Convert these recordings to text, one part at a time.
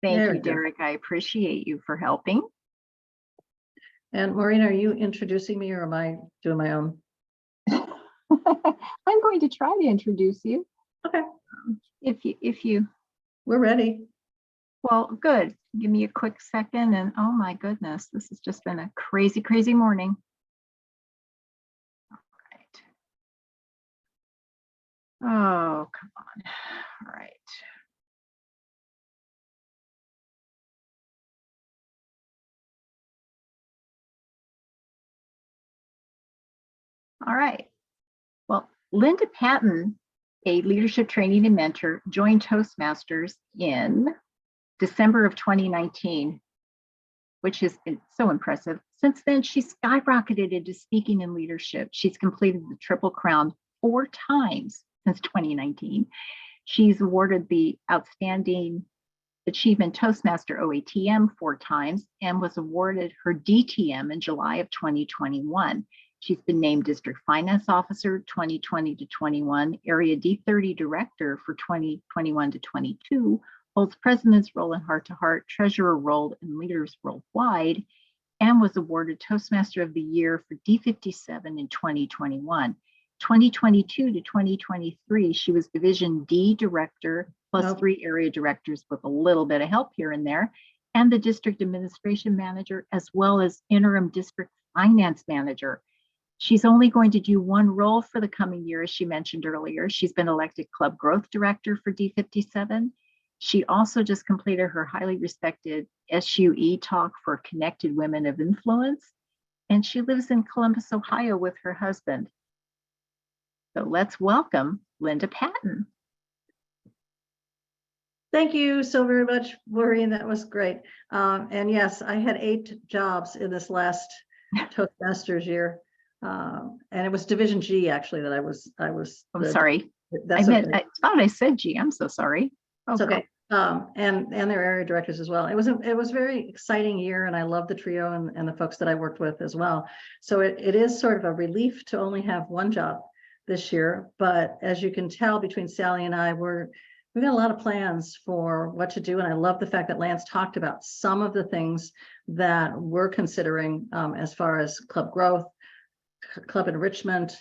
Thank There you, we go. Derek. I appreciate you for helping. And Maureen, are you introducing me or am I doing my own? I'm going to try to introduce you. Okay. If you, We're ready. well, good. Give me a quick second. And oh my goodness, this has just been a crazy, crazy morning. All right. Oh, come on. All right. All right. Well, Linda Patten, a leadership training and mentor, joined Toastmasters in December of 2019, which has been so impressive. Since then, she's skyrocketed into speaking and leadership. She's completed the Triple Crown 4 times since 2019. She's awarded the Outstanding Achievement Toastmaster OATM 4 times and was awarded her DTM in July of 2021. She's been named District Finance Officer 2020 to 21, Area D30 Director for 2021 to 22, holds President's role in Heart to Heart, Treasurer role in Leaders Worldwide, and was awarded Toastmaster of the Year for D57 in 2021. 2022 to 2023, she was Division D Director, plus 3 area directors with a little bit of help here and there, and the District Administration Manager, as well as Interim District Finance Manager. She's only going to do 1 role for the coming year, as she mentioned earlier. She's been elected Club Growth Director for D57. She also just completed her highly respected SUE talk for Connected Women of Influence, and she lives in Columbus, Ohio with her husband. So let's welcome Linda Patten. Thank you so very much, Maureen. That was great. And yes, I had 8 jobs in this last Toastmasters year. And it was Division G actually that I was. I'm sorry. That's I thought I said G. I'm so sorry. Oh, it's okay. And their area directors as well. It was a very exciting year, and I love the trio and the folks that I worked with as well. So it is sort of a relief to only have 1 job this year. But as you can tell, between Sally and I, we've got a lot of plans for what to do. And I love the fact that Lance talked about some of the things that we're considering as far as club growth, club enrichment,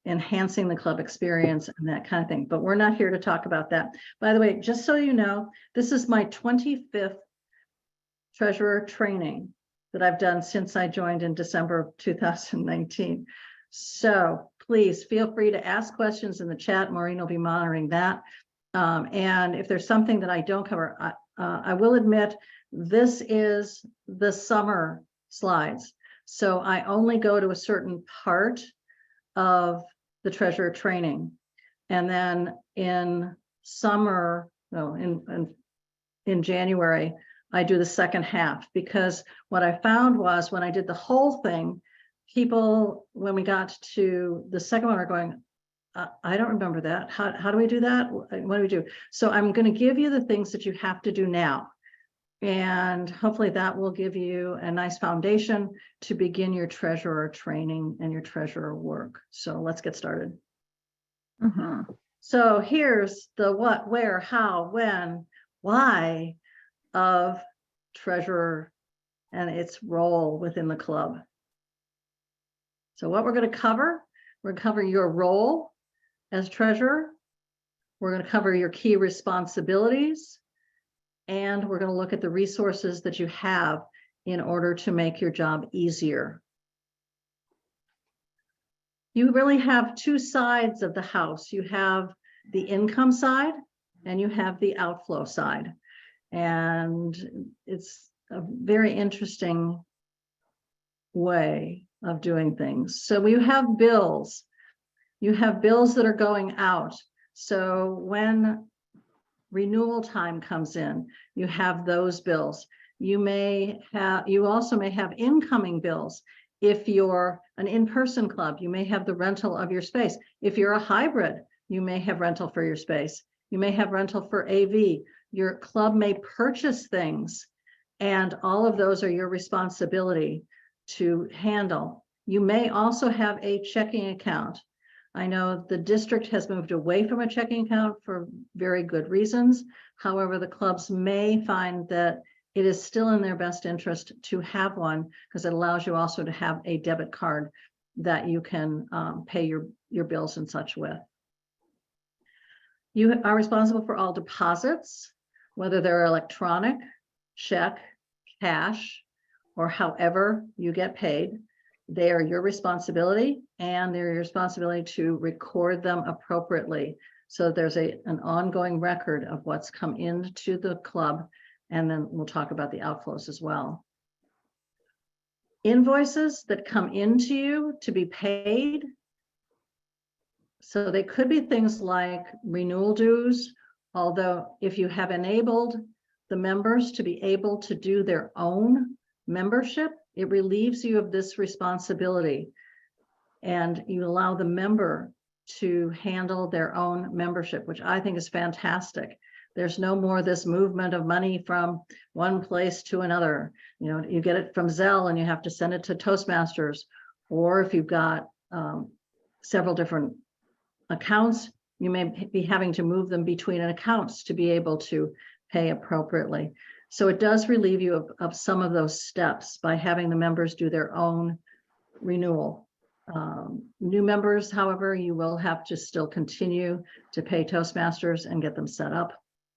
enhancing the club experience and that kind of thing. But we're not here to talk about that. By the way, just so you know, this is my 25th treasurer training that I've done since I joined in December of 2019. So please feel free to ask questions in the chat. Maureen will be monitoring that. And if there's something that I don't cover, I will admit this is the summer slides. So I only go to a certain part of the treasurer training. And then in summer, no, in January, I do the second half, because what I found was when I did the whole thing, people, when we got to the second one, are going, I don't remember that. How do we do that? What do we do? So I'm going to give you the things that you have to do now. And hopefully that will give you a nice foundation to begin your treasurer training and your treasurer work. So let's get started. So here's the what, where, how, when, why of treasurer and its role within the club. So what we're going to cover, we're going to cover your role as treasurer. We're going to cover your key responsibilities. And we're going to look at the resources that you have in order to make your job easier. You really have 2 sides of the house. You have the income side and you have the outflow side. And it's a very interesting way of doing things. So you have bills. You have bills that are going out. So when renewal time comes in, you have those bills. You also may have incoming bills. If you're an in-person club, you may have the rental of your space. If you're a hybrid, you may have rental for your space. You may have rental for AV. Your club may purchase things, and all of those are your responsibility to handle. You may also have a checking account. I know the district has moved away from a checking account for very good reasons. However, the clubs may find that it is still in their best interest to have one, because it allows you also to have a debit card that you can pay your bills and such with. You are responsible for all deposits, whether they're electronic, check, cash, or however you get paid. They are your responsibility, and they're your responsibility to record them appropriately. So there's an ongoing record of what's come into the club, and then we'll talk about the outflows as well. Invoices that come into you to be paid. So they could be things like renewal dues, although if you have enabled the members to be able to do their own membership, it relieves you of this responsibility, and you allow the member to handle their own membership, which I think is fantastic. There's no more this movement of money from one place to another. You know, you get it from Zelle and you have to send it to Toastmasters, or if you've got several different accounts, you may be having to move them between accounts to be able to pay appropriately. So it does relieve you of some of those steps by having the members do their own renewal. New members, however, you will have to still continue to pay Toastmasters and get them set up.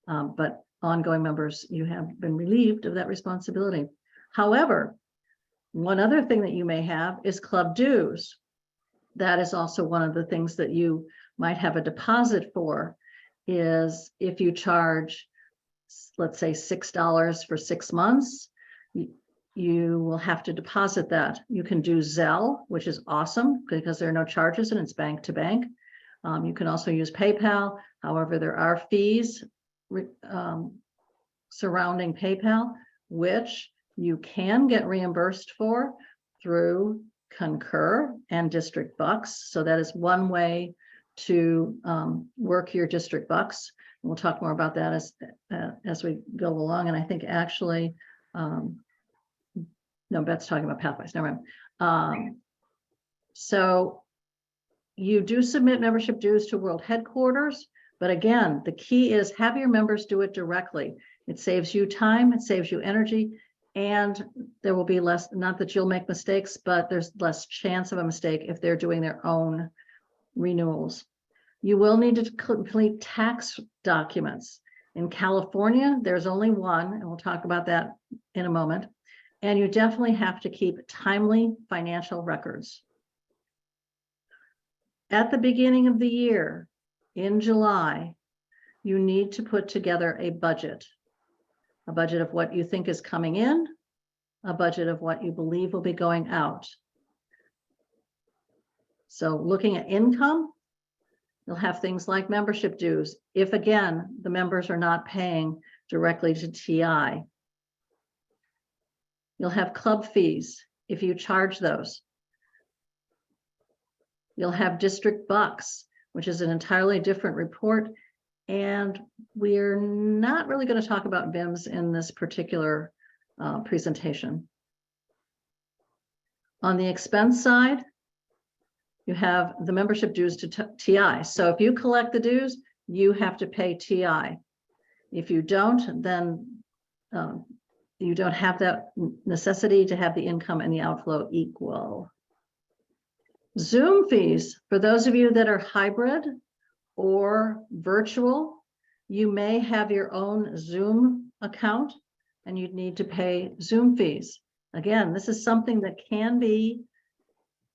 But ongoing members, you have been relieved of that responsibility. However, one other thing that you may have is club dues. That is also one of the things that you might have a deposit for, is if you charge, let's say $6 for 6 months, you will have to deposit that. You can do Zelle, which is awesome because there are no charges and it's bank to bank. You can also use PayPal. However, there are fees surrounding PayPal, which you can get reimbursed for through Concur and District Bucks. So that is one way to work your District Bucks. And we'll talk more about that as we go along. And I think actually, no, Beth's talking about Pathways, never mind. So you do submit membership dues to World Headquarters, but again, the key is have your members do it directly. It saves you time, it saves you energy, and there will be less, not that you'll make mistakes, but there's less chance of a mistake if they're doing their own renewals. You will need to complete tax documents. In California, there's only one, and we'll talk about that in a moment. And you definitely have to keep timely financial records. At the beginning of the year, in July, you need to put together a budget of what you think is coming in, a budget of what you believe will be going out. So looking at income, you'll have things like membership dues, if again, the members are not paying directly to TI. You'll have club fees if you charge those. You'll have District Bucks, which is an entirely different report. And we're not really going to talk about BIMs in this particular presentation. On the expense side, you have the membership dues to TI. So if you collect the dues, you have to pay TI. If you don't, then you don't have that necessity to have the income and the outflow equal. Zoom fees, for those of you that are hybrid or virtual, you may have your own Zoom account and you'd need to pay Zoom fees. Again, this is something that can be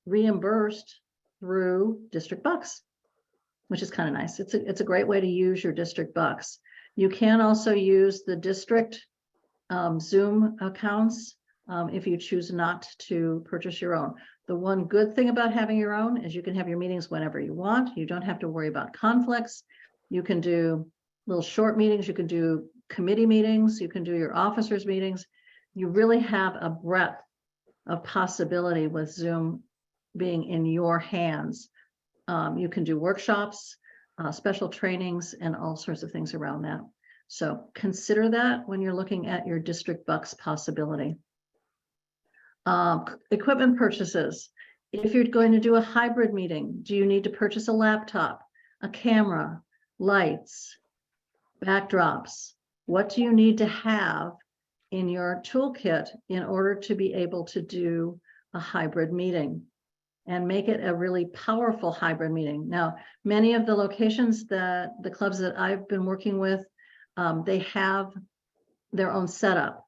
reimbursed through District Bucks, which is kind of nice. It's a great way to use your District Bucks. You can also use the district Zoom accounts if you choose not to purchase your own. The one good thing about having your own is you can have your meetings whenever you want. You don't have to worry about conflicts. You can do little short meetings. You can do committee meetings. You can do your officers meetings. You really have a breadth of possibility with Zoom being in your hands. You can do workshops, special trainings, and all sorts of things around that. So consider that when you're looking at your District Bucks possibility. Equipment purchases. If you're going to do a hybrid meeting, do you need to purchase a laptop, a camera, lights, backdrops? What do you need to have in your toolkit in order to be able to do a hybrid meeting and make it a really powerful hybrid meeting? Now, many of the locations that the clubs that I've been working with, they have their own setup.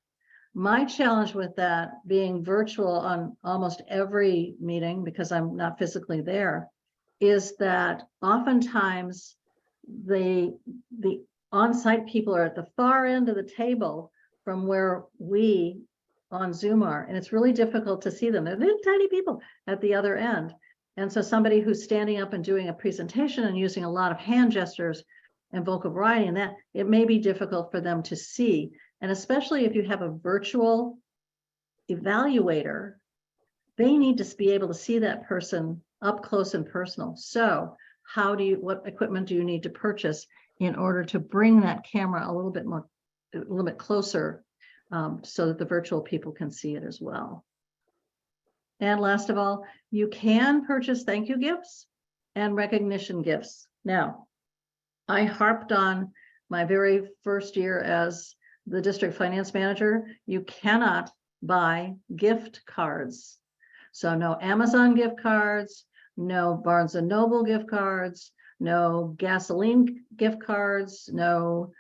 My challenge with that, being virtual on almost every meeting because I'm not physically there, is that oftentimes the on-site people are at the far end of the table from where we on Zoom are, and it's really difficult to see them. They're little tiny people at the other end. And so somebody who's standing up and doing a presentation and using a lot of hand gestures and vocal variety, and that it may be difficult for them to see. And especially if you have a virtual evaluator, they need to be able to see that person up close and personal. So what equipment do you need to purchase in order to bring that camera a little bit closer, so that the virtual people can see it as well? And last of all, you can purchase thank you gifts and recognition gifts. Now, I harped on my very first year as the district finance manager, you cannot buy gift cards. So no Amazon gift cards, no Barnes & Noble gift cards, no gasoline gift cards, no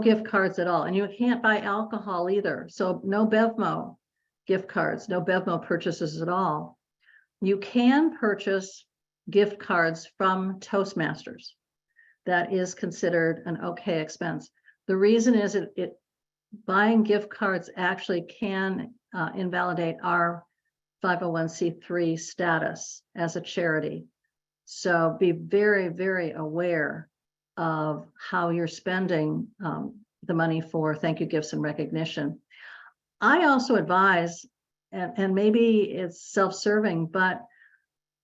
gift cards at all. And you can't buy alcohol either. So no Bevmo gift cards, no Bevmo purchases at all. You can purchase gift cards from Toastmasters. That is considered an okay expense. The reason is buying gift cards actually can invalidate our 501c3 status as a charity. So be very, very aware of how you're spending the money for thank you gifts and recognition. I also advise, and maybe it's self-serving, but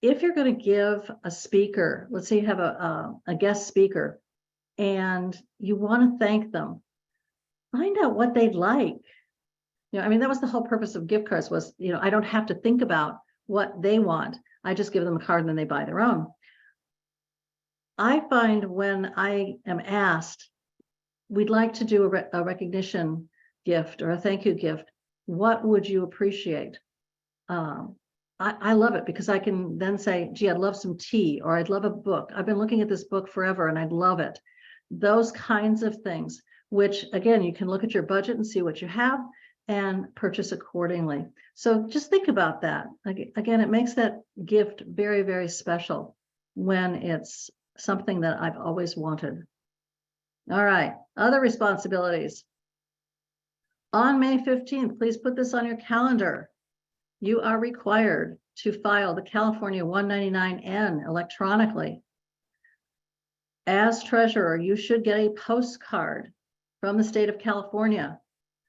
if you're going to give a speaker, let's say you have a guest speaker and you want to thank them, find out what they'd like. I mean, that was the whole purpose of gift cards was, I don't have to think about what they want. I just give them a card and then they buy their own. I find when I am asked, we'd like to do a recognition gift or a thank you gift, what would you appreciate? I love it because I can then say, gee, I'd love some tea, or I'd love a book. I've been looking at this book forever and I'd love it. Those kinds of things, which again, you can look at your budget and see what you have and purchase accordingly. So just think about that. Again, it makes that gift very, very special when it's something that I've always wanted. All right, other responsibilities. On May 15th, please put this on your calendar. You are required to file the California 199N electronically. As treasurer, you should get a postcard from the state of California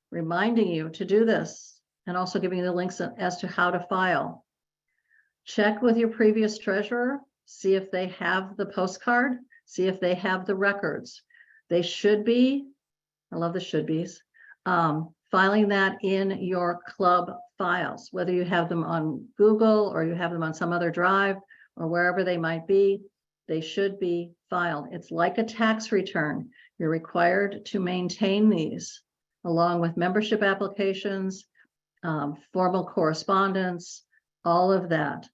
reminding you to do this and also giving you the links as to how to file. Check with your previous treasurer, see if they have the postcard, see if they have the records. They should be, I love the should be's, filing that in your club files, whether you have them on Google or you have them on some other drive or wherever they might be, they should be filed. It's like a tax return. You're required to maintain these along with membership applications, formal correspondence, all of that.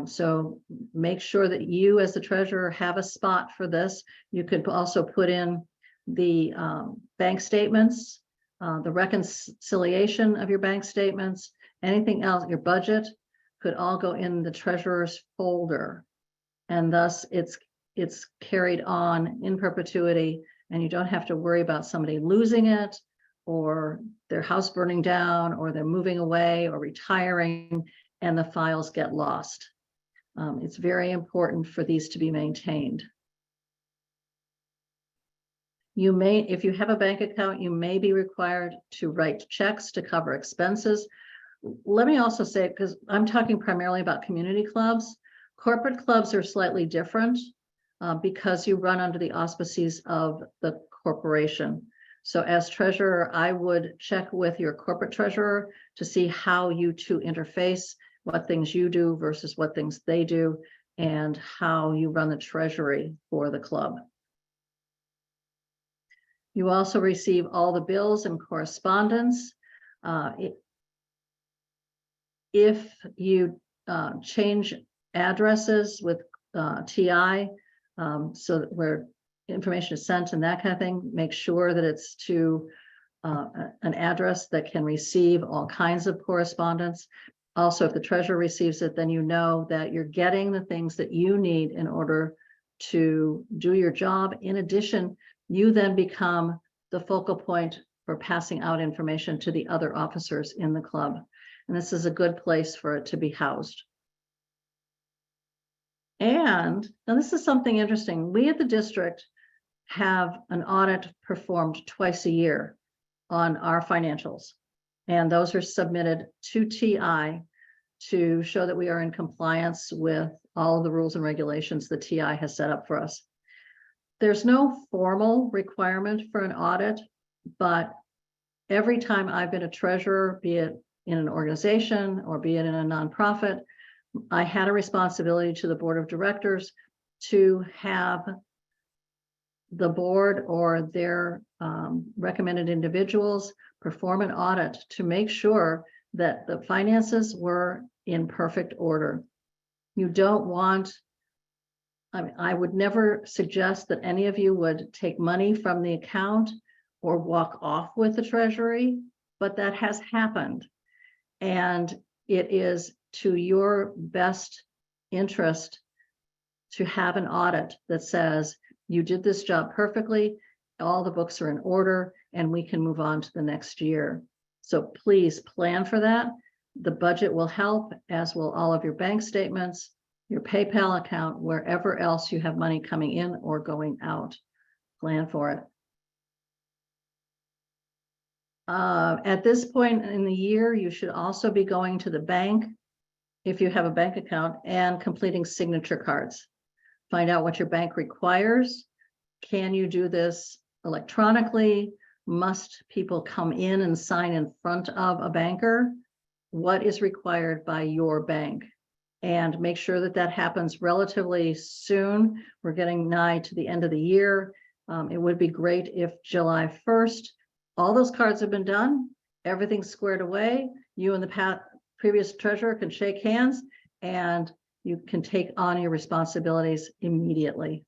So make sure that you as the treasurer have a spot for this. You could also put in the bank statements, the reconciliation of your bank statements, anything else, your budget could all go in the treasurer's folder. And thus it's carried on in perpetuity, and you don't have to worry about somebody losing it or their house burning down or they're moving away or retiring and the files get lost. It's very important for these to be maintained. You may, if you have a bank account, you may be required to write checks to cover expenses. Let me also say, because I'm talking primarily about community clubs, corporate clubs are slightly different because you run under the auspices of the corporation. So as treasurer, I would check with your corporate treasurer to see how you two interface what things you do versus what things they do, and how you run the treasury for the club. You also receive all the bills and correspondence. If you change addresses with TI, so that where information is sent and that kind of thing, make sure that it's to an address that can receive all kinds of correspondence. Also, if the treasurer receives it, then you know that you're getting the things that you need in order to do your job. In addition, you then become the focal point for passing out information to the other officers in the club. And this is a good place for it to be housed. And this is something interesting. We at the district have an audit performed twice a year on our financials. And those are submitted to TI to show that we are in compliance with all of the rules and regulations that TI has set up for us. There's no formal requirement for an audit, but every time I've been a treasurer, be it in an organization or be it in a nonprofit, I had a responsibility to the board of directors to have the board or their recommended individuals perform an audit to make sure that the finances were in perfect order. You don't want, I mean, I would never suggest that any of you would take money from the account or walk off with the treasury, but that has happened. And it is to your best interest to have an audit that says you did this job perfectly, all the books are in order, and we can move on to the next year. So please plan for that. The budget will help, as will all of your bank statements, your PayPal account, wherever else you have money coming in or going out. Plan for it. At this point in the year, you should also be going to the bank, if you have a bank account, and completing signature cards. Find out what your bank requires. Can you do this electronically? Must people come in and sign in front of a banker? What is required by your bank? And make sure that that happens relatively soon. We're getting nigh to the end of the year. It would be great if July 1st, all those cards have been done, everything's squared away. You and the previous treasurer can shake hands and you can take on your responsibilities immediately.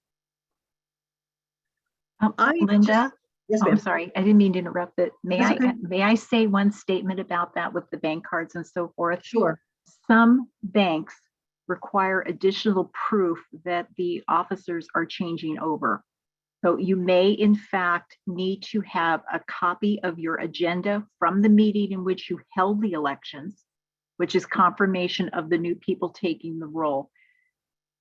Linda, Yes, I'm sorry, I didn't mean to interrupt, but may I say one statement about that with the bank cards and so forth? Sure. Some banks require additional proof that the officers are changing over. So you may, in fact, need to have a copy of your agenda from the meeting in which you held the elections, which is confirmation of the new people taking the role.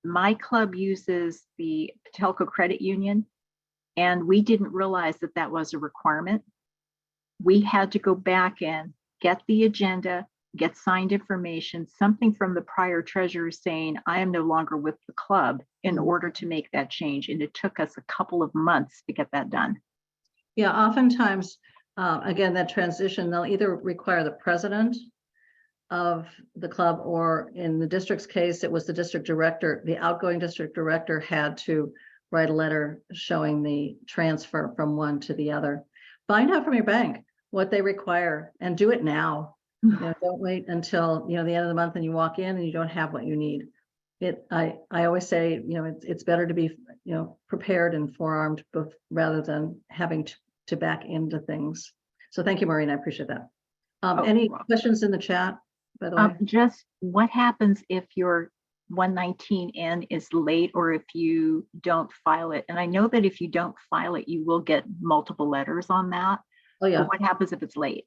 My club uses the Patelco Credit Union, and we didn't realize that that was a requirement. We had to go back and get the agenda, get signed information, something from the prior treasurer saying, I am no longer with the club, in order to make that change. And it took us a couple of months to get that done. Yeah, oftentimes, again, that transition, they'll either require the president of the club, or in the district's case, it was the district director. The outgoing district director had to write a letter showing the transfer from one to the other. Find out from your bank what they require and do it now. You know, don't wait until, you know, the end of the month and you walk in and you don't have what you need. I always say, you know, it's better to be, you know, prepared and forearmed rather than having to back into things. So thank you, Maureen. I appreciate that. Any questions in the chat, by the way? Just what happens if your 119N is late, or if you don't file it? And I know that if you don't file it, you will get multiple letters on that. Oh yeah. But what happens if it's late?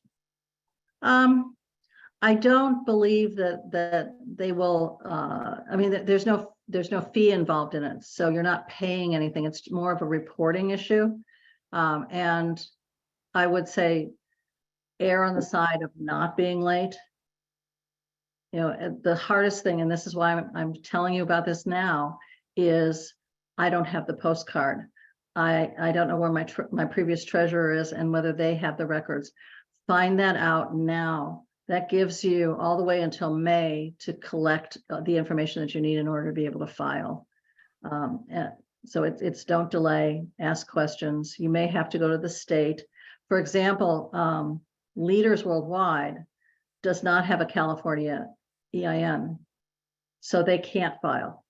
I don't believe that they will. I mean, there's no fee involved in it, so you're not paying anything. It's more of a reporting issue, and I would say err on the side of not being late. You know, the hardest thing, and this is why I'm telling you about this now, is I don't have the postcard. I don't know where my previous treasurer is and whether they have the records. Find that out now. That gives you all the way until May to collect the information that you need in order to be able to file. And so it's don't delay, ask questions. You may have to go to the state. For example, Leaders Worldwide does not have a California EIN, so they can't file.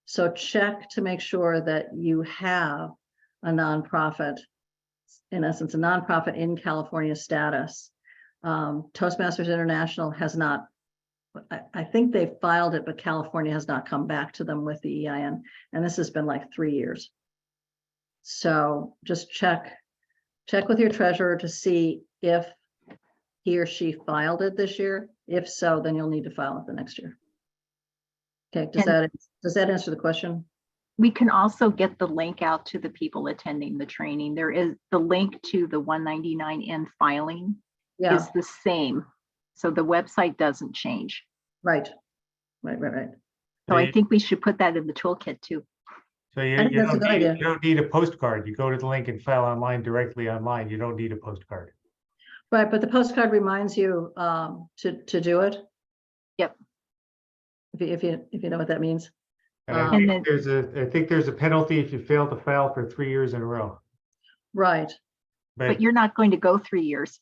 So check to make sure that you have a nonprofit, in essence, a nonprofit in California status. Toastmasters International has not, I think they filed it, but California has not come back to them with the EIN. And this has been like 3 years. So just check with your treasurer to see if he or she filed it this year. If so, then you'll need to file it the next year. Okay, does that answer the question? We can also get the link out to the people attending the training. There is the link to the 199N filing is the same. So the website doesn't change. Right. So I think we should put that in the toolkit too. So you don't need a postcard. You go to the link and file online directly online. You don't need a postcard. Right, but the postcard reminds you to do it. Yep. If you know what that means. And I think there's a penalty if you fail to file for 3 years in a row. Right. But you're not going to go 3 years.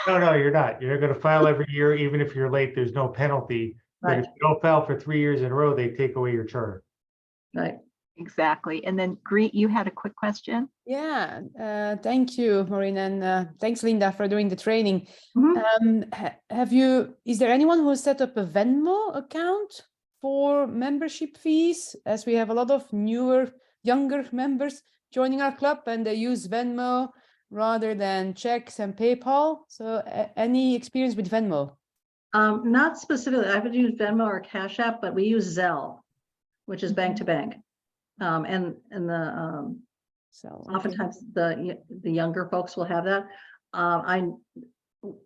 No, you're not. You're going to file every year, even if you're late. There's no penalty. But if you don't file for 3 years in a row, they take away your charter. Right. Exactly. And then Greet, you had a quick question. Yeah, thank you, Maureen, and thanks, Linda, for doing the training. Is there anyone who has set up a Venmo account for membership fees, as we have a lot of younger members joining our club and they use Venmo rather than checks and PayPal? So any experience with Venmo? Not specifically. I haven't used Venmo or Cash App, but we use Zelle, which is bank to bank. Oftentimes the younger folks will have that.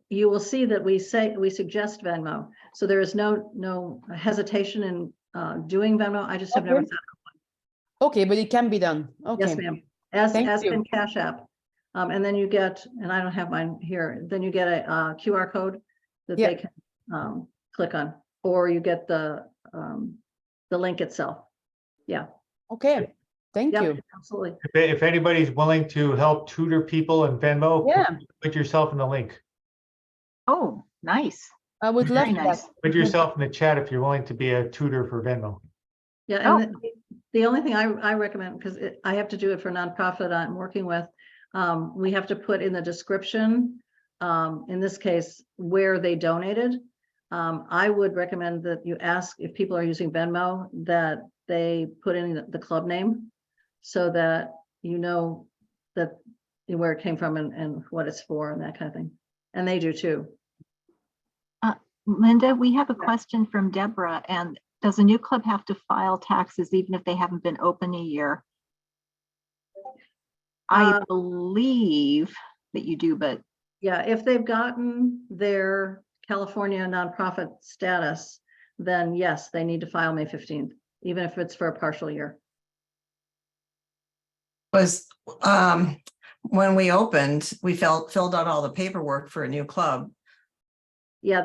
You will see that we suggest Venmo, so there is no hesitation in doing Venmo. I just have never set up one. Okay, but it can be done. Okay. Yes, ma'am. As can Cash App, and then you get, and I don't have mine here. Then you get a QR code that they can click on, or you get the link itself. Yeah. Okay. Thank you. Absolutely. If anybody's willing to help tutor people in Venmo, put yourself in the link. Oh, nice. I would love that. Put yourself in the chat if you're willing to be a tutor for Venmo. Yeah, and the only thing I recommend, because I have to do it for a nonprofit I'm working with, we have to put in the description, in this case, where they donated. I would recommend that you ask if people are using Venmo, that they put in the club name so that you know that where it came from and what it's for and that kind of thing. And they do too. Linda, we have a question from Deborah. And does a new club have to file taxes even if they haven't been open a year? I believe that you do, but yeah, if they've gotten their California nonprofit status, then yes, they need to file May 15th, even if it's for a partial year. When we opened, we filled out all the paperwork for a new club. Yeah,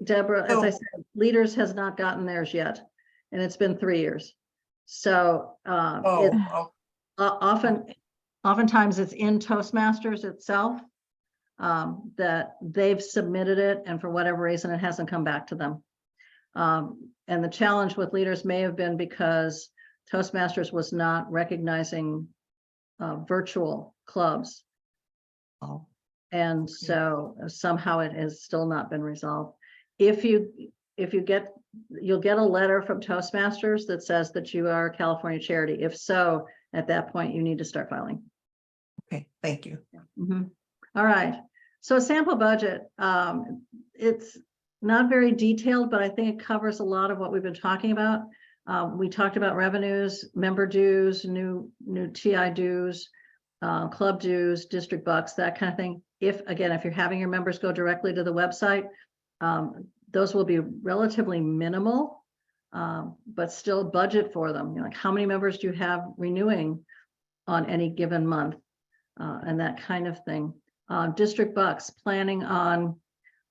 Deborah, as I said, Leaders has not gotten theirs yet, and it's been 3 years. So oftentimes it's in Toastmasters itself that they've submitted it, and for whatever reason, it hasn't come back to them. And the challenge with Leaders may have been because Toastmasters was not recognizing virtual clubs. And so somehow it has still not been resolved. You'll get a letter from Toastmasters that says that you are a California charity. If so, at that point, you need to start filing. Okay, thank you. All right. So a sample budget, it's not very detailed, but I think it covers a lot of what we've been talking about. We talked about revenues, member dues, new TI dues, club dues, district bucks, that kind of thing. If you're having your members go directly to the website, those will be relatively minimal, but still budget for them. Like how many members do you have renewing on any given month, and that kind of thing. District bucks, planning on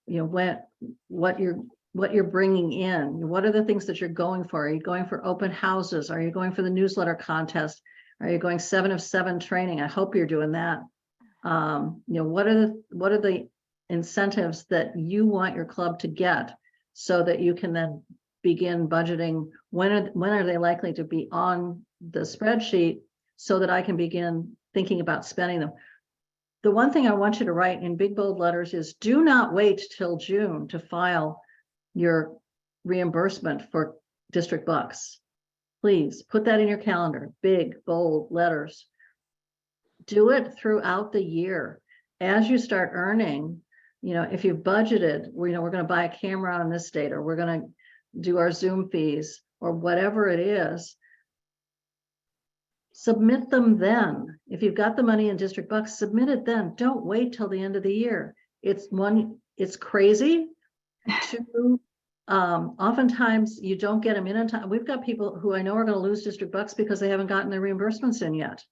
what you're bringing in. What are the things that you're going for? Are you going for open houses? Are you going for the newsletter contest? Are you going 7 of 7 training? I hope you're doing that. What are the incentives that you want your club to get, so that you can then begin budgeting? When are they likely to be on the spreadsheet, so that I can begin thinking about spending them? The one thing I want you to write in big bold letters is, do not wait till June to file your reimbursement for district bucks. Please put that in your calendar, big bold letters. Do it throughout the year. As you start earning, if you've budgeted, we're going to buy a camera on this date, or we're going to do our Zoom fees, or whatever it is, submit them then. If you've got the money in district bucks, submit it then. Don't wait till the end of the year. It's crazy. Two, oftentimes you don't get them in time. We've got people who I know are going to lose district bucks because they haven't gotten their reimbursements in yet.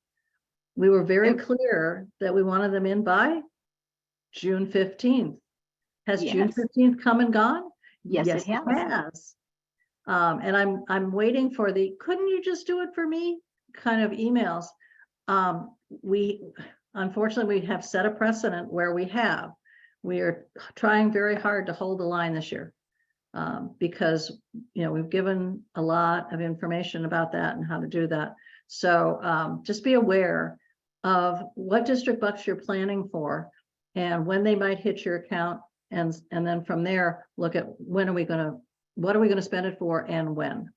We were very clear that we wanted them in by June 15th. Has June 15th come and gone? Yes, it has. And I'm waiting for the, couldn't you just do it for me kind of emails. Unfortunately, we have set a precedent where we are trying very hard to hold the line this year, because we've given a lot of information about that and how to do that. So just be aware of what district bucks you're planning for and when they might hit your account, and then from there look at what are we going to spend it for and when.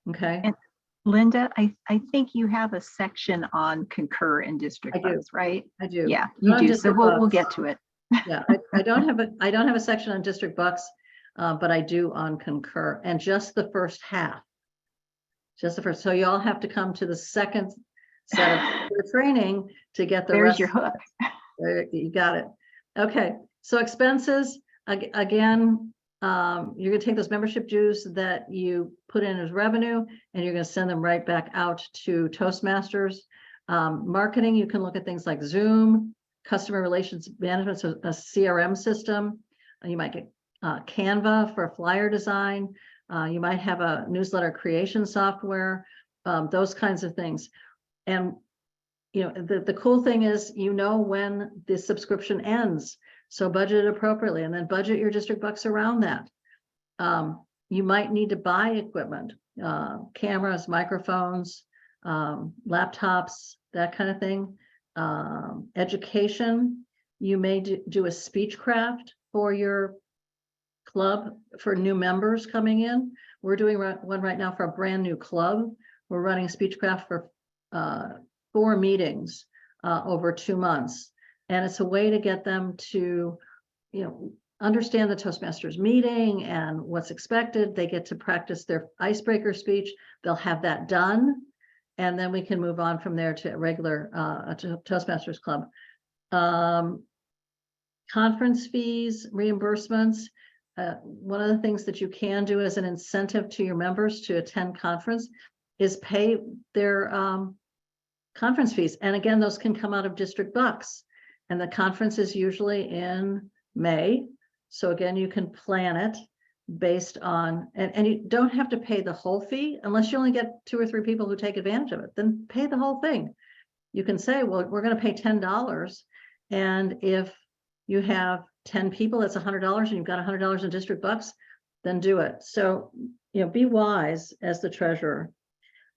Okay. And Linda, I think you have a section on Concur and district bucks, right? I do. Yeah, you do. So we'll get to it. Yeah, I don't have a section on district bucks, but I do on Concur, and just the first half. Just the first. So you all have to come to the second set of training to get the rest. There's your hook. You got it. Okay. So expenses, again, you're going to take those membership dues that you put in as revenue, and you're going to send them right back out to Toastmasters. Marketing, you can look at things like Zoom, customer relations management, so a CRM system. You might get Canva for flyer design. You might have a newsletter creation software, those kinds of things. And the cool thing is, when the subscription ends, so budget it appropriately, and then budget your district bucks around that. You might need to buy equipment, cameras, microphones, laptops, that kind of thing. Education, you may do a speech craft for your club for new members coming in. We're doing one right now for a brand new club. We're running speechcraft for 4 meetings over 2 months. And it's a way to get them to, understand the Toastmasters meeting and what's expected. They get to practice their icebreaker speech. They'll have that done. And then we can move on from there to a regular Toastmasters club. Conference fees, reimbursements. One of the things that you can do as an incentive to your members to attend conference is pay their conference fees. And again, those can come out of district bucks. And the conference is usually in May. So again, you can plan it based on, and you don't have to pay the whole fee unless you only get 2 or 3 people who take advantage of it. Then pay the whole thing. You can say, well, we're going to pay $10. And if you have 10 people, that's $100, and you've got $100 in district bucks, then do it. So, be wise as the treasurer.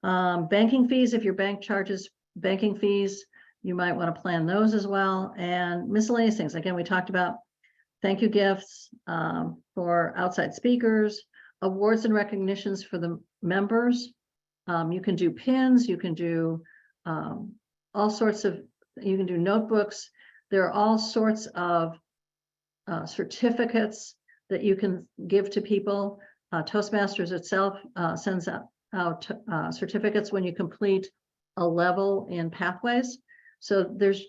Banking fees, if your bank charges banking fees, you might want to plan those as well. And miscellaneous things. Again, we talked about thank you gifts for outside speakers, awards and recognitions for the members. You can do pins, you can do all sorts of, you can do notebooks. There are all sorts of certificates that you can give to people. Toastmasters itself sends out certificates when you complete a level in pathways. So there's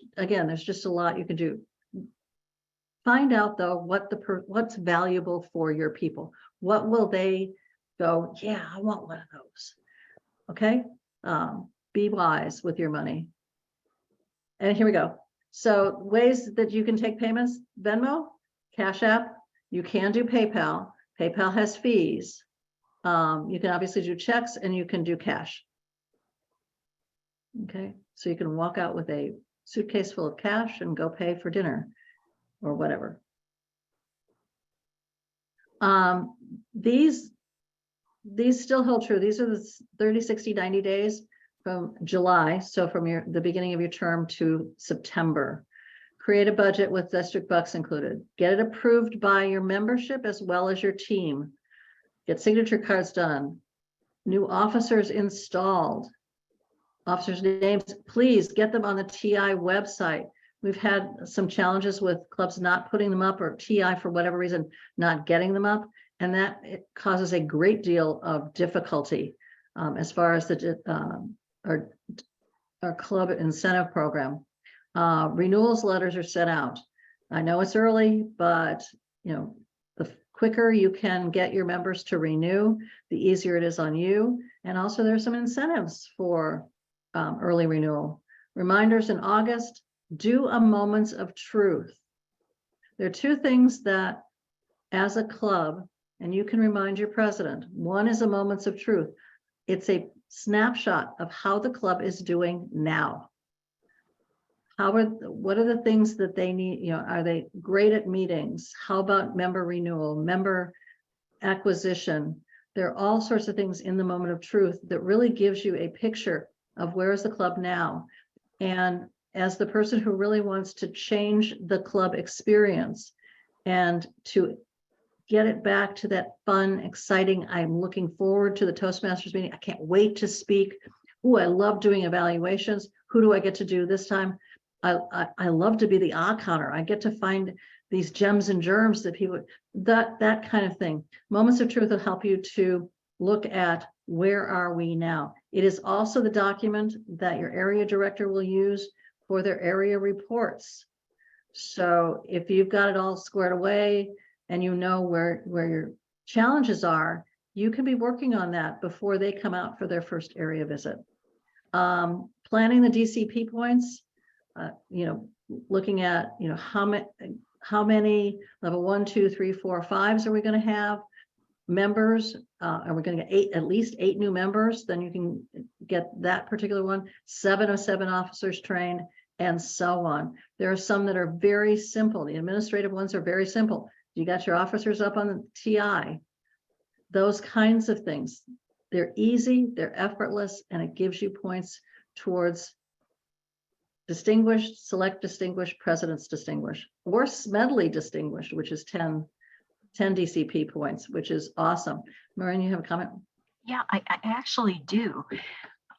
just a lot you can do. Find out though what's valuable for your people. What will they go, yeah, I want one of those. Okay. Be wise with your money. And here we go. So ways that you can take payments: Venmo, Cash App. You can do PayPal. PayPal has fees. You can obviously do checks and you can do cash. Okay, so you can walk out with a suitcase full of cash and go pay for dinner or whatever. These still hold true. These are the 30, 60, 90 days from July. So from the beginning of your term to September. Create a budget with district bucks included. Get it approved by your membership as well as your team. Get signature cards done. New officers installed. Officers' names, please get them on the TI website. We've had some challenges with clubs not putting them up, or TI for whatever reason not getting them up, and that it causes a great deal of difficulty as far as our club incentive program. Renewals letters are sent out. I know it's early, but the quicker you can get your members to renew, the easier it is on you. And also there's some incentives for early renewal. Reminders in August, do a moments of truth. There are two things that as a club, and you can remind your president, one is a moments of truth. It's a snapshot of how the club is doing now. What are the things that they need? Are they great at meetings? How about member renewal, member acquisition? There are all sorts of things in the moment of truth that really gives you a picture of where is the club now. And as the person who really wants to change the club experience and to get it back to that fun, exciting, I'm looking forward to the Toastmasters meeting. I can't wait to speak. Oh, I love doing evaluations. Who do I get to do this time? I love to be the counter. I get to find these gems and germs that people, that kind of thing. Moments of truth will help you to look at where are we now. It is also the document that your area director will use for their area reports. So if you've got it all squared away and you know where your challenges are, you can be working on that before they come out for their first area visit. Planning the DCP points, looking at, how many level 1, 2, 3, 4, 5s are we going to have? Members, are we going to get at least 8 new members? Then you can get that particular one. 7 of 7 officers trained, and so on. There are some that are very simple. The administrative ones are very simple. You got your officers up on the TI. Those kinds of things. They're easy, they're effortless, and it gives you points towards distinguished, select distinguished, president's distinguished, or medley distinguished, which is 10 DCP points, which is awesome. Maureen, you have a comment? Yeah, I actually do.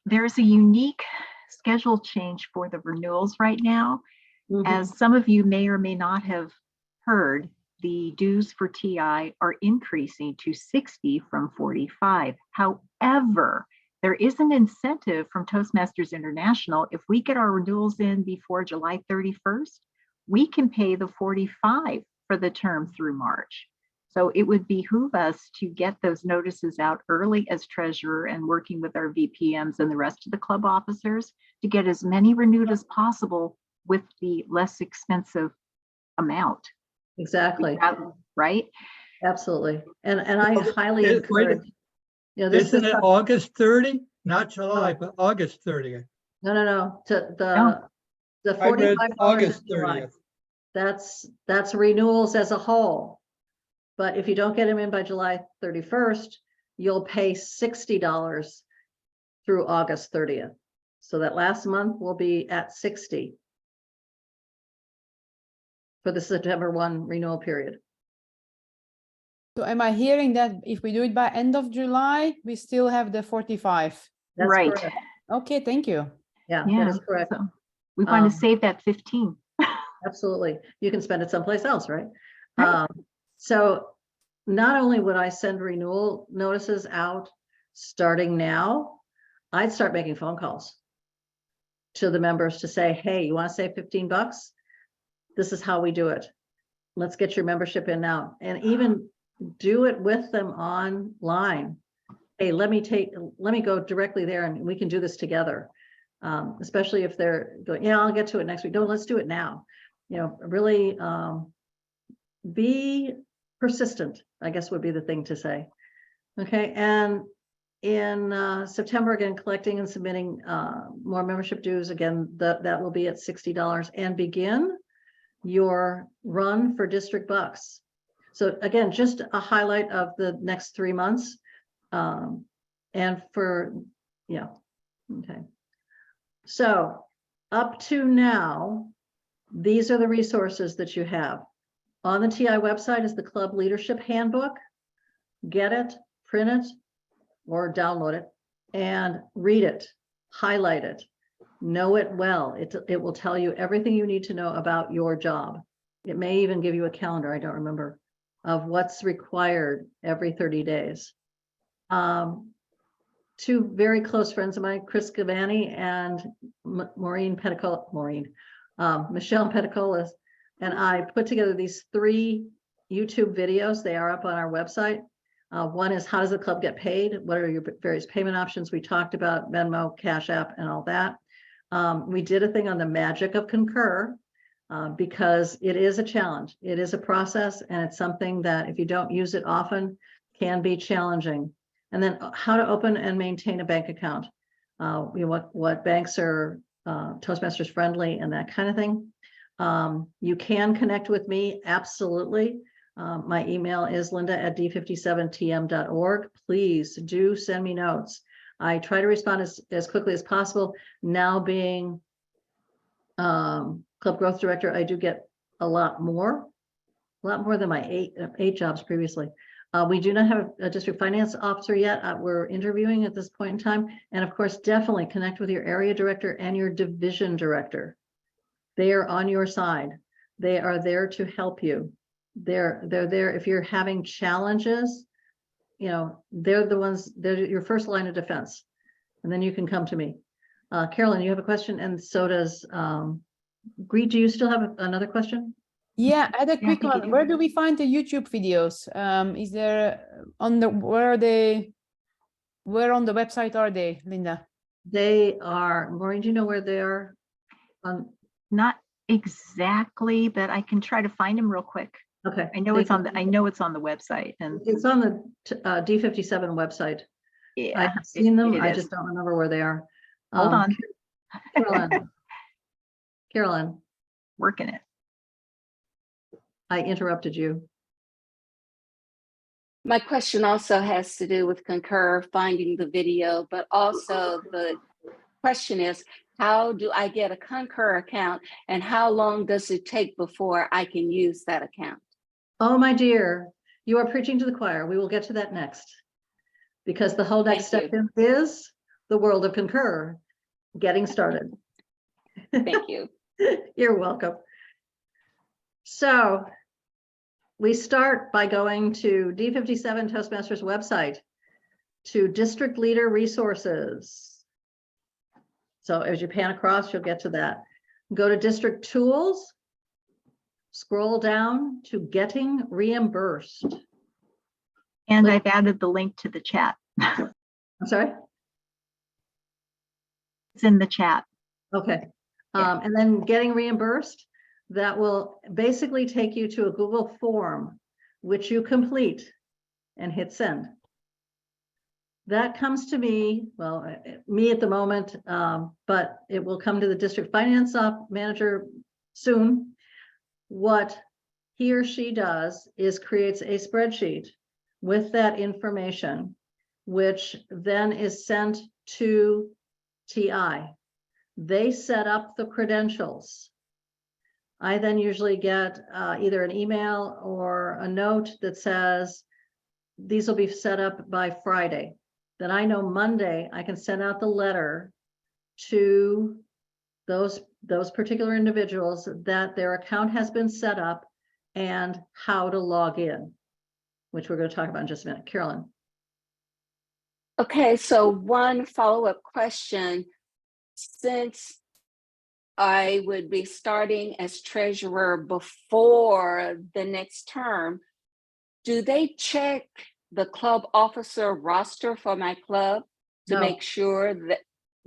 There's a unique schedule change for the renewals right now. Mhm. As some of you may or may not have heard, the dues for TI are increasing to 60 from 45. However, there is an incentive from Toastmasters International. If we get our renewals in before July 31st, we can pay the 45 for the term through March. So it would behoove us to get those notices out early as treasurer and working with our VPMs and the rest of the club officers to get as many renewed as possible with the less expensive amount. Exactly. Right? Absolutely. And I highly Wait, encourage, this Isn't is it August 30? Not July, but August 30th. no, to No. the I read $45 August in July. 30th. That's renewals as a whole. But if you don't get them in by July 31st, you'll pay $60 through August 30th. So that last month will be at 60 for the September 1 renewal period. So am I hearing that if we do it by end of July, we still have the 45? That's Right. correct. Okay, thank you. Yeah, Yeah. that is correct. So we want to Um, save that 15. Absolutely. You can spend it someplace else, right? Right. So not only would I send renewal notices out starting now, I'd start making phone calls to the members to say, hey, you want to save $15? This is how we do it. Let's get your membership in now. And even do it with them online. Hey, let me go directly there and we can do this together. Especially if they're going, yeah, I'll get to it next week. No, let's do it now. Really be persistent, I guess would be the thing to say. Okay, and in September, again, collecting and submitting more membership dues. Again, that will be at $60 and begin your run for district bucks. So again, just a highlight of the next 3 months. And for, yeah, okay. So up to now, these are the resources that you have. On the TI website is the Club Leadership Handbook. Get it, print it, or download it and read it, highlight it, know it well. It will tell you everything you need to know about your job. It may even give you a calendar, I don't remember, of what's required every 30 days. Two very close friends of mine, Chris Gavani and Michelle Peticolas, and I put together these 3 YouTube videos. They are up on our website. One is, how does the club get paid? What are your various payment options? We talked about Venmo, Cash App, and all that. We did a thing on the magic of Concur because it is a challenge. It is a process, and it's something that if you don't use it often can be challenging. And then how to open and maintain a bank account. What banks are Toastmasters friendly and that kind of thing. You can connect with me, absolutely. My email is linda@d57tm.org. Please do send me notes. I try to respond as quickly as possible. Now being Club Growth Director, I do get a lot more than my eight jobs previously. We do not have a district finance officer yet. We're interviewing at this point in time. And of course, definitely connect with your area director and your division director. They are on your side. They are there to help you. They're there if you're having challenges, you know, they're the ones, they're your first line of defense. And then you can come to me. Carolyn, you have a question, and so does Greet. Do you still have another question? Yeah, I had a quick I think you one. do. Where do we find the YouTube videos? Is there on the where on the website are they, Linda? They are, Maureen, do you know where they are? Not exactly, but I can try to find them real quick. Okay. I know it's on the website, and It's on the D57 website. I yeah, have seen them. it I is. just don't remember where they are. Hold on, Carolyn, working it. I interrupted you. My question also has to do with Concur, finding the video, but also the question is, how do I get a Concur account, and how long does it take before I can use that account? Oh, my dear, you are preaching to the choir. We will get to that next. Because the whole next Thank section is the world of Concur, getting started. Thank you. You're welcome. So we start by going to D57 Toastmasters website to district leader resources. So as you pan across, you'll get to that. Go to district tools, scroll down to getting reimbursed. And I've added the link to the chat. I'm sorry? It's in the chat. Okay. Yeah. And then getting reimbursed, that will basically take you to a Google form, which you complete and hit send. That comes to me, well, me at the moment, but it will come to the district finance manager soon. What he or she does is creates a spreadsheet with that information, which then is sent to TI. They set up the credentials. I then usually get either an email or a note that says, these will be set up by Friday. Then I know Monday I can send out the letter to those particular individuals that their account has been set up and how to log in, which we're going to talk about in just a minute. Carolyn. Okay, so one follow-up question. Since I would be starting as treasurer before the next term, do they check the club officer roster for my club to No. make sure that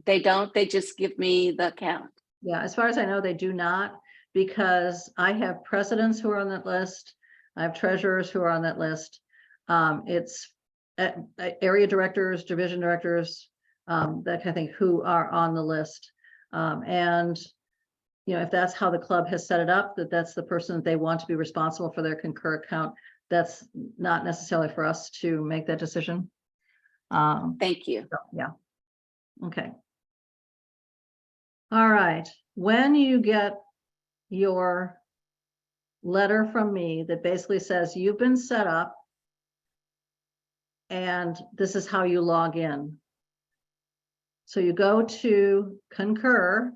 they don't? They just give me the account. Yeah, as far as I know, they do not, because I have presidents who are on that list. I have treasurers who are on that list. It's area directors, division directors, that kind of thing, who are on the list. And you know, if that's how the club has set it up, that's the person that they want to be responsible for their Concur account, that's not necessarily for us to make that decision. Thank you. So, yeah. Okay. All right. When you get your letter from me that basically says you've been set up and this is how you log in. So you go to Concur,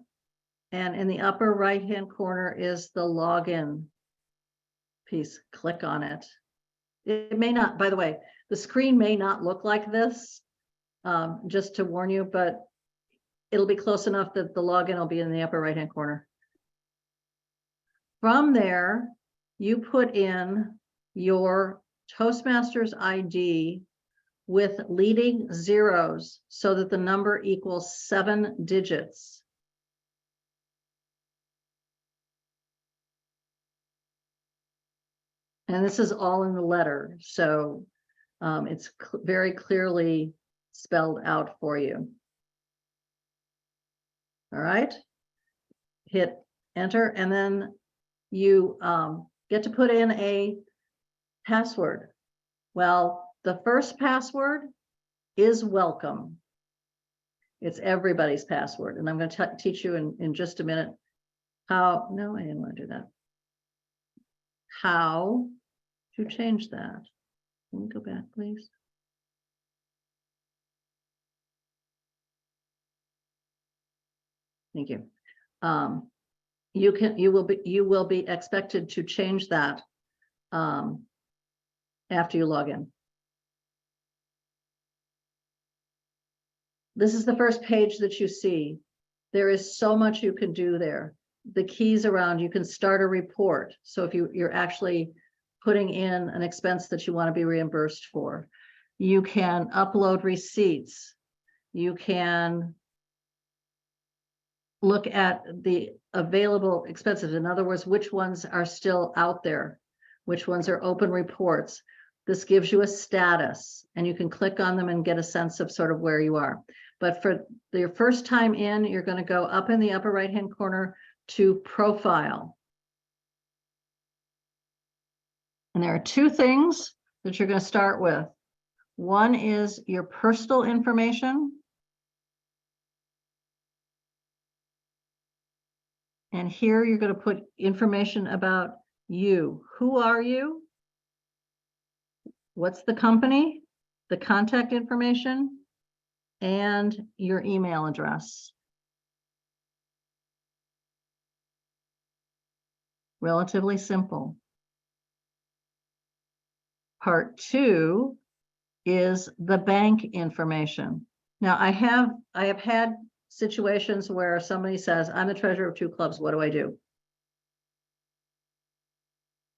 and in the upper right-hand corner is the login piece. Click on it. It may not, by the way, the screen may not look like this, just to warn you, but it'll be close enough that the login will be in the upper right-hand corner. From there, you put in your Toastmasters ID with leading zeros so that the number equals 7 digits. And this is all in the letter, so it's very clearly spelled out for you. All right, hit enter, and then you get to put in a password. Well, the first password is welcome. It's everybody's password, and I'm going to teach you in just a minute how. No, I didn't want to do that. How to change that. Can we go back, please? Thank you. You will be expected to change that after you log in. This is the first page that you see. There is so much you can do there. The keys around, you can start a report. So if you're actually putting in an expense that you want to be reimbursed for, you can upload receipts. You can look at the available expenses. In other words, which ones are still out there, which ones are open reports. This gives you a status, and you can click on them and get a sense of sort of where you are. But for your first time in, you're going to go up in the upper right-hand corner to Profile. And there are two things that you're going to start with. One is your personal information. And here you're going to put information about you. Who are you? What's the company? The contact information, and your email address. Relatively simple. Part 2 is the bank information. Now I have had situations where somebody says, I'm the treasurer of 2 clubs, what do I do?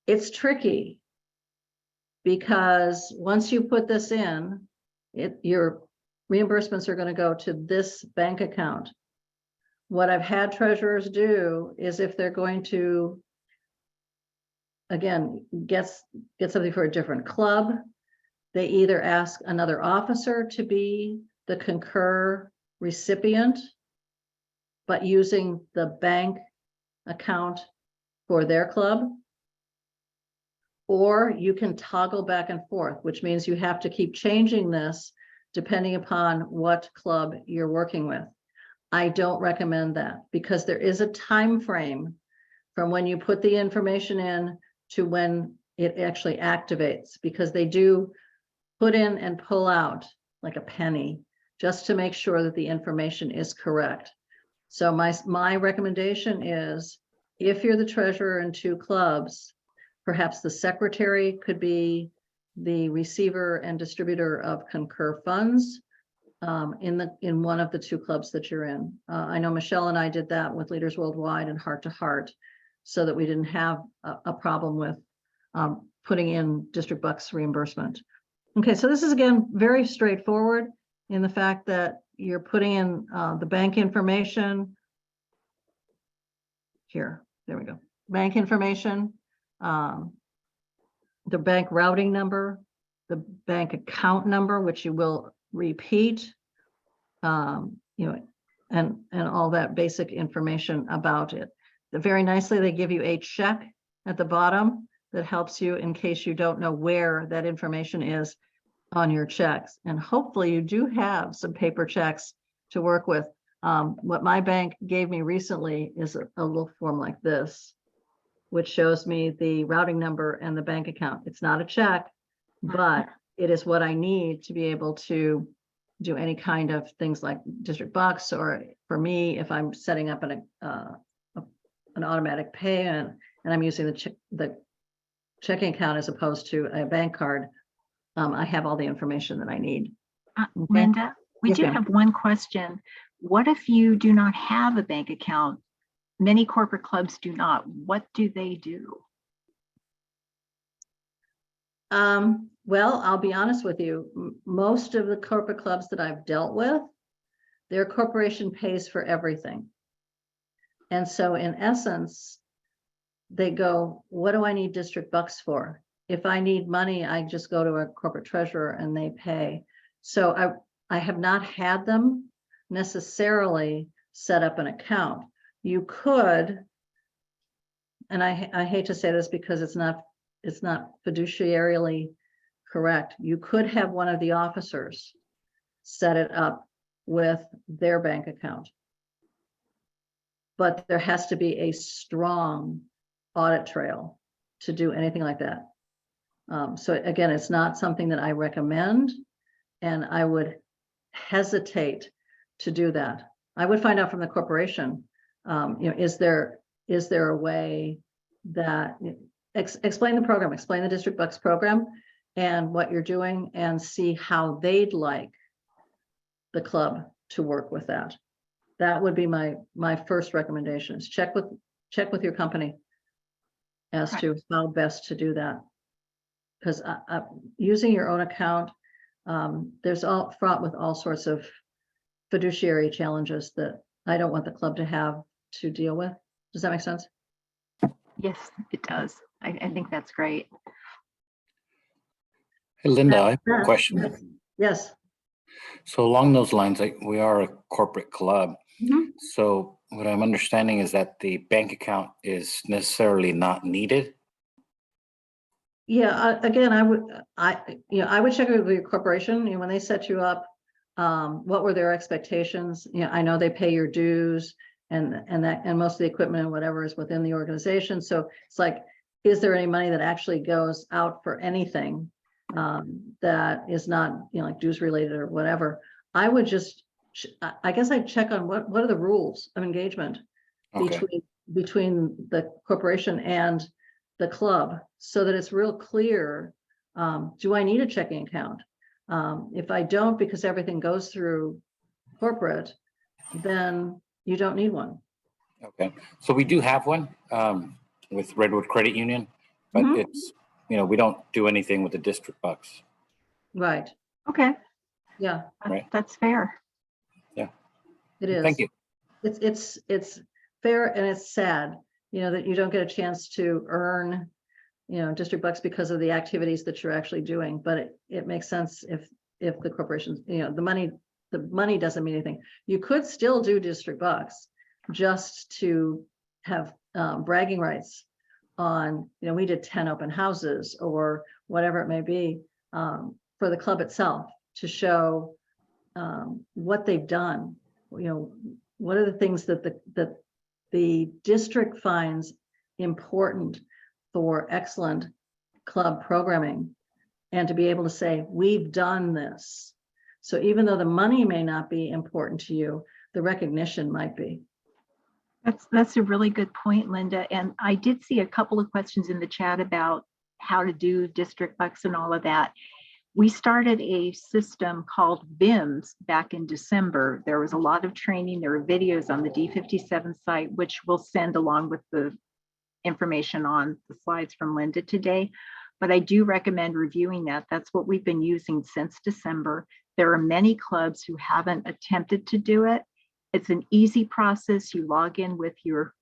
It's tricky because once you put this in, your reimbursements are going to go to this bank account. What I've had treasurers do is, if they're going to, again, get something for a different club, they either ask another officer to be the Concur recipient, but using the bank account for their club, or you can toggle back and forth, which means you have to keep changing this depending upon what club you're working with. I don't recommend that, because there is a time frame from when you put the information in to when it actually activates, because they do put in and pull out like a penny just to make sure that the information is correct. So my recommendation is, if you're the treasurer in 2 clubs, perhaps the secretary could be the receiver and distributor of Concur funds in one of the 2 clubs that you're in. I know Michelle and I did that with Leaders Worldwide and Heart to Heart, so that we didn't have a problem with putting in district bucks reimbursement. Okay, so this is, again, very straightforward in the fact that you're putting in the bank information. Here, there we go. Bank information. the bank routing number, the bank account number, which you will repeat, you know, and all that basic information about it. Very nicely, they give you a check at the bottom that helps you in case you don't know where that information is on your checks. And hopefully you do have some paper checks to work with. What my bank gave me recently is a little form like this, which shows me the routing number and the bank account. It's not a check, but it is what I need to be able to do any kind of things like district bucks, or for me, if I'm setting up an automatic pay and I'm using the checking account as opposed to a bank card, I have all the information that I need. Okay? Linda, we Yes, do ma'am. have one question. What if you do not have a bank account? Many corporate clubs do not. What do they do? Well, I'll be honest with you. Most of the corporate clubs that I've dealt with, their corporation pays for everything. And so in essence, they go, what do I need district bucks for? If I need money, I just go to a corporate treasurer and they pay. So I have not had them necessarily set up an account. You could, and I hate to say this because it's not fiduciarily correct. You could have one of the officers set it up with their bank account. But there has to be a strong audit trail to do anything like that. So again, it's not something that I recommend, and I would hesitate to do that. I would find out from the corporation, you know, is there a way that explain the program, explain the district bucks program and what you're doing, and see how they'd like the club to work with that. That would be my first recommendation, is check with your company as to how best to do that. Because using your own account, there's all fraught with all sorts of fiduciary challenges that I don't want the club to have to deal with. Does that make sense? Yes, it does. I think that's great. Hey, Linda, I have Yeah. a question. Yes. So along those lines, like, we are a corporate club. Mhm. So what I'm understanding is that the bank account is necessarily not needed. Yeah, again, I would check with your corporation, you know, when they set you up, what were their expectations? You know, I know they pay your dues and most of the equipment and whatever is within the organization. So it's like, is there any money that actually goes out for anything that is not, you know, like dues related or whatever? I would just, I guess I'd check on what are the rules of engagement Okay. between the corporation and the club, so that it's real clear. Do I need a checking account? If I don't, because everything goes through corporate, then you don't need one. Okay. So we do have one with Redwood Credit Union, but Mhm. it's, you know, we don't do anything with the district bucks. Right. Okay, Yeah, Right. that's fair. it is. Thank you. It's fair, and it's sad, you know, that you don't get a chance to earn, you know, district bucks because of the activities that you're actually doing. But it makes sense if the corporations, you know, the money doesn't mean anything. You could still do district bucks just to have bragging rights on, you know, we did 10 open houses or whatever it may be, for the club itself, to show what they've done. You know, what are the things that the district finds important for excellent club programming, and to be able to say, we've done this. So even though the money may not be important to you, the recognition might be. That's a really good point, Linda. And I did see a couple of questions in the chat about how to do district bucks and all of that. We started a system called BIMS back in December. There was a lot of training. There were videos on the D57 site, which we'll send along with the information on the slides from Linda today. But I do recommend reviewing that. That's what we've been using since December. There are many clubs who haven't attempted to do it. It's an easy process. You log in with your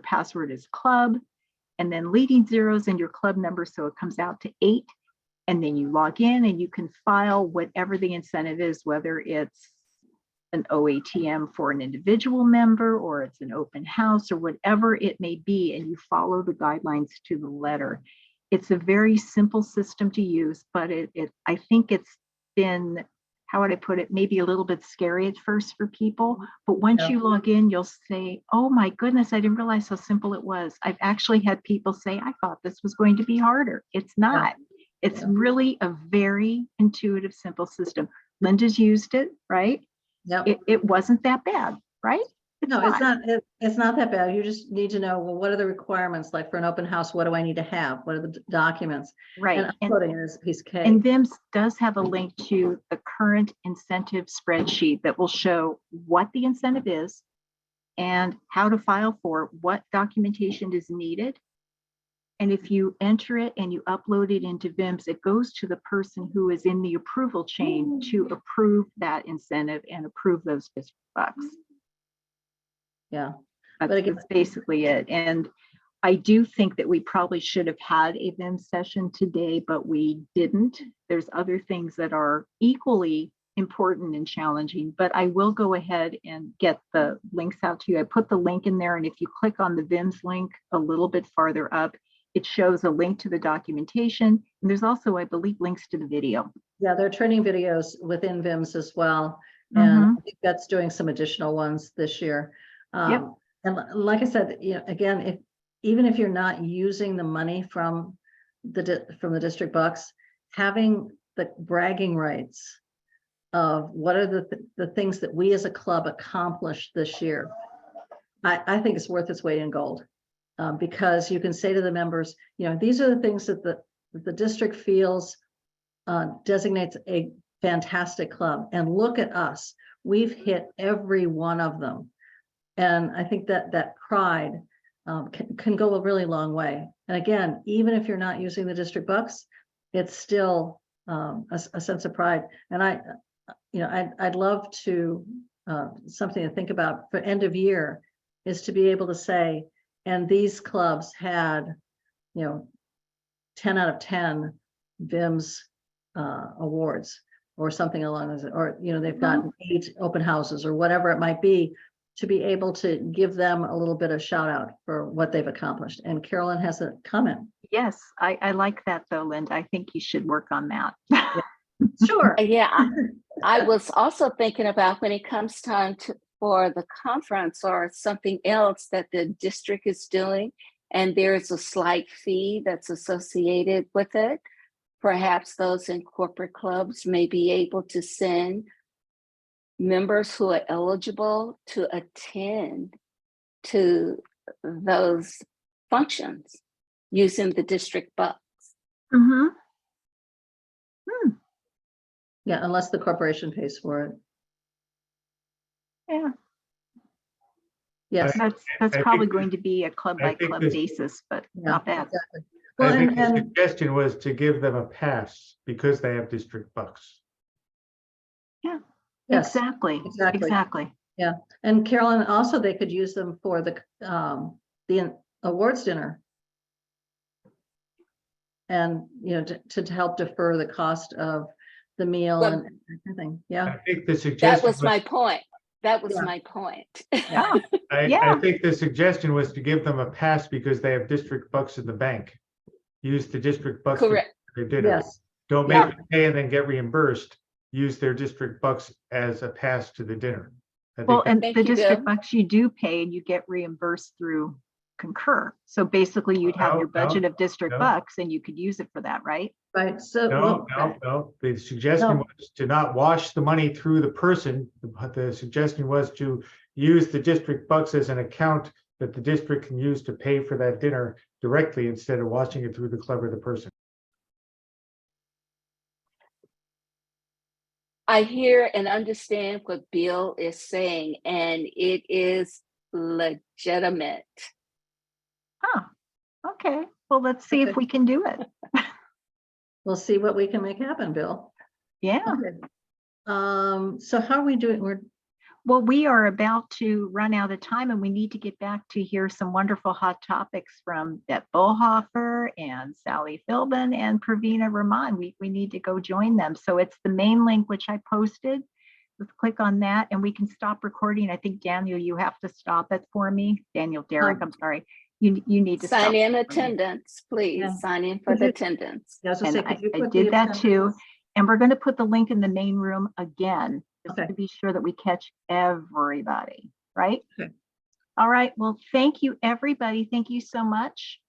password is club. and then leading zeros in your club number. So it comes out to 8. And then you log in and you can file whatever the incentive is, whether it's an OATM for an individual member or it's an open house or whatever it may be, and you follow the guidelines to the letter. It's a very simple system to use, but I think it's been, how would I put it, maybe a little bit scary at first for people, but once Yeah. you log in, you'll say, oh my goodness, I didn't realize how simple it was. I've actually had people say, I thought this was going to be harder. It's not. It's Yeah. really a very intuitive, simple system. Linda's used it, right? Yep. It wasn't that bad, right? No, it's not, it's not that bad. You just need to know, well, what are the requirements? Like for an open house, what do I need to have? What are the documents? Right. And uploading it is a piece of cake. And VIMS does have a link to the current incentive spreadsheet that will show what the incentive is and how to file for what documentation is needed. And if you enter it and you upload it into VIMS, it goes to the person who is in the approval chain to approve that incentive and approve those district bucks. Yeah. That's, But again- that's basically it. And I do think that we probably should have had a VIMS session today, but we didn't. There's other things that are equally important and challenging, but I will go ahead and get the links out to you. I put the link in there, and if you click on the VIMS link a little bit farther up, it shows a link to the documentation. And there's also, I believe, links to the video. Yeah, there are training videos within VIMS as well. And I think that's doing some additional ones this year. Yep. And like I said, you know, again, even if you're not using the money from the district bucks, having the bragging rights of what are the things that we as a club accomplished this year, I think it's worth its weight in gold. Because you can say to the members, you know, these are the things that the district feels designates a fantastic club. And look at us, we've hit every one of them. And I think that pride can go a really long way. And again, even if you're not using the district bucks, it's still a sense of pride. And I'd love to, something to think about for end of year is to be able to say, and these clubs had, you know, 10 out of 10 VIMS awards or something along those, or, you know, they've gotten 8 open houses or whatever it might be, to be able to give them a little bit of shout out for what they've accomplished. And Carolyn has a comment. Yes, I like that though, Linda. I think you should work on that. Sure. Yeah, I was also thinking about when it comes time for the conference or something else that the district is doing, and there's a slight fee that's associated with it. Perhaps those in corporate clubs may be able to send members who are eligible to attend to those functions using the district bucks. Mm-hmm. Yeah, unless the corporation pays for it. Yeah, Yes. that's I probably think- going to be a club by I think club this- basis, but Yeah, not bad. exactly. Well, I think the and suggestion was to give them a pass because they have district bucks. yes, Exactly. exactly. Exactly. and Carolyn, also they could use them for the awards dinner. And, you know, to help defer the cost of the meal Well, and everything. Yeah. I think the That suggestion was my point. That was Yeah. my point. Yeah. I Yeah. think the suggestion was to give them a pass because they have district bucks in the bank. Use the district bucks for Correct. their dinner. Yes. Don't Yeah. make them pay and then get reimbursed. Use their district bucks as a pass to the dinner. I think Well, that- and Thank the you, district Bill. bucks you do pay and you get reimbursed through Concur. So basically you'd have your No, budget no, of district no. bucks and you could use it for that, right? Right. So No, well, no. The suggestion No. was to not wash the money through the person. The suggestion was to use the district bucks as an account that the district can use to pay for that dinner directly instead of washing it through the club or the person. I hear and understand what Bill is saying, and it is legitimate. Huh. Okay. Well, let's see if Okay. we can do it. we'll see what we can make happen, Bill. Yeah. Okay. So how are we doing? Well, we are about to run out of time and we need to get back to hear some wonderful hot topics from Beth Bohofer and Sally Philbin and Pravina Rahman. We need to go join them. So it's the main link, which I posted. Let's click on that and we can stop recording. I think, Daniel, you have to stop it for me. Daniel, Derek, I'm sorry. You need to stop Sign in it for me. attendance, please. Yeah. Sign in for Could the you- attendance. Yeah, I was gonna And say, could you I put the did that too. attendance- And we're going to put the link in the main room again, just Okay. to be sure that we catch everybody, right? Okay. All right. Well, thank you, everybody. Thank you so much.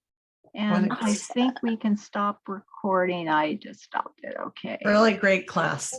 And I Thanks. think we can stop recording. I just stopped it. Okay. Really great class.